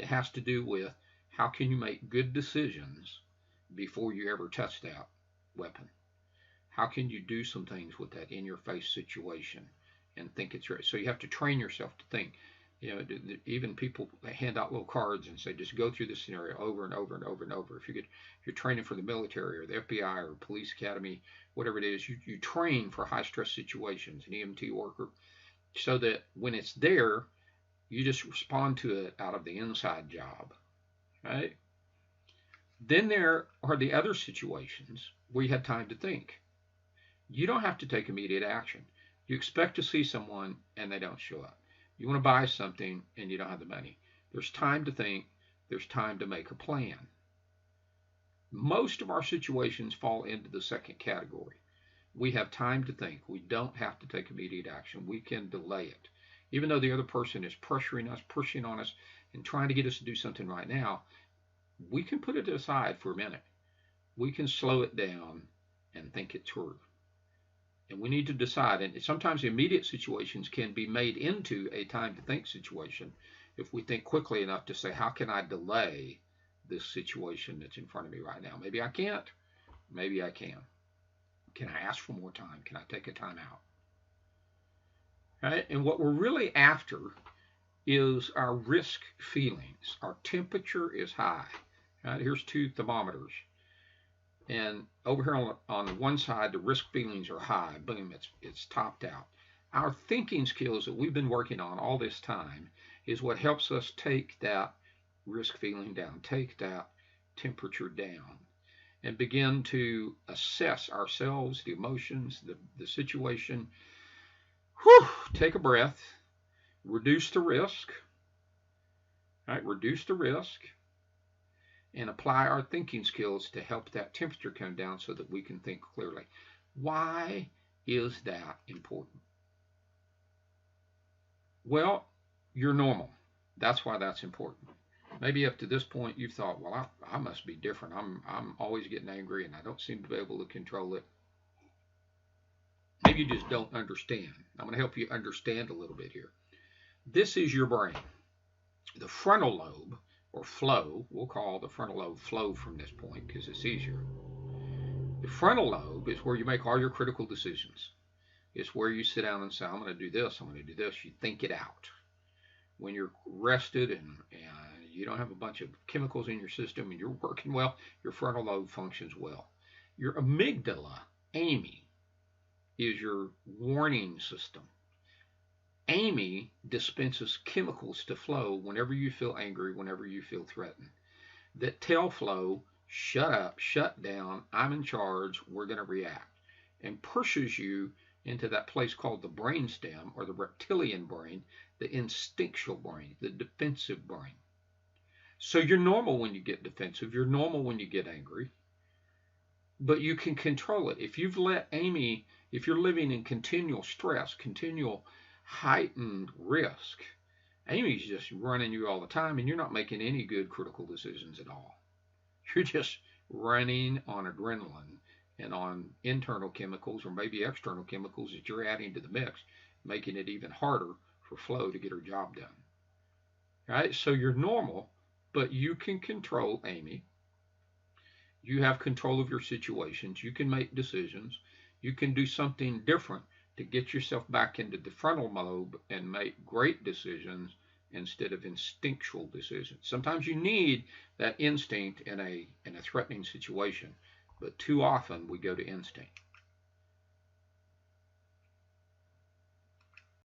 has to do with how can you make good decisions before you ever touch that weapon. How can you do some things with that in your face situation and think it's right? So you have to train yourself to think. You know, even people hand out little cards and say, just go through this scenario over and over and over and over. If you're training for the military or the FBI or police academy, whatever it is, you train for high stress situations, an EMT worker, so that when it's there, you just respond to it out of the inside job, right? Then there are the other situations where you have time to think. You don't have to take immediate action. You expect to see someone and they don't show up. You want to buy something and you don't have the money. There's time to think. There's time to make a plan. Most of our situations fall into the second category. We have time to think. We don't have to take immediate action. We can delay it. Even though the other person is pressuring us, pushing on us, and trying to get us to do something right now, we can put it aside for a minute. We can slow it down and think it through. And we need to decide, and sometimes immediate situations can be made into a time to think situation if we think quickly enough to say, how can I delay this situation that's in front of me right now? Maybe I can't. Maybe I can. Can I ask for more time? Can I take a time out? Right? And what we're really after is our risk feelings. Our temperature is high. Right? Here's 2 thermometers. And over here on the one side, the risk feelings are high. Boom, it's topped out. Our thinking skills that we've been working on all this time is what helps us take that risk feeling down, take that temperature down, and begin to assess ourselves, the emotions, the situation. Whew, take a breath, reduce the risk, right? Reduce the risk, and apply our thinking skills to help that temperature come down so that we can think clearly. Why is that important? Well, you're normal. That's why that's important. Maybe up to this point you've thought, well, I must be different. I'm always getting angry and I don't seem to be able to control it. Maybe you just don't understand. I'm going to help you understand a little bit here. This is your brain. The frontal lobe, or flow, we'll call the frontal lobe flow from this point because it's easier. The frontal lobe is where you make all your critical decisions. It's where you sit down and say, I'm going to do this, I'm going to do this. You think it out. When you're rested and you don't have a bunch of chemicals in your system and you're working well, your frontal lobe functions well. Your amygdala, Amy, is your warning system. Amy dispenses chemicals to flow whenever you feel angry, whenever you feel threatened, that tell flow, shut up, shut down, I'm in charge, we're going to react, and pushes you into that place called the brainstem, or the reptilian brain, the instinctual brain, the defensive brain. So you're normal when you get defensive, you're normal when you get angry, but you can control it. If you've let Amy, if you're living in continual stress, continual heightened risk, Amy's just running you all the time and you're not making any good critical decisions at all. You're just running on adrenaline and on internal chemicals or maybe external chemicals that you're adding to the mix, making it even harder for Flo to get her job done. Right? So you're normal, but you can control Amy. You have control of your situations. You can make decisions. You can do something different to get yourself back into the frontal lobe and make great decisions instead of instinctual decisions. Sometimes you need that instinct in a threatening situation, but too often we go to instinct.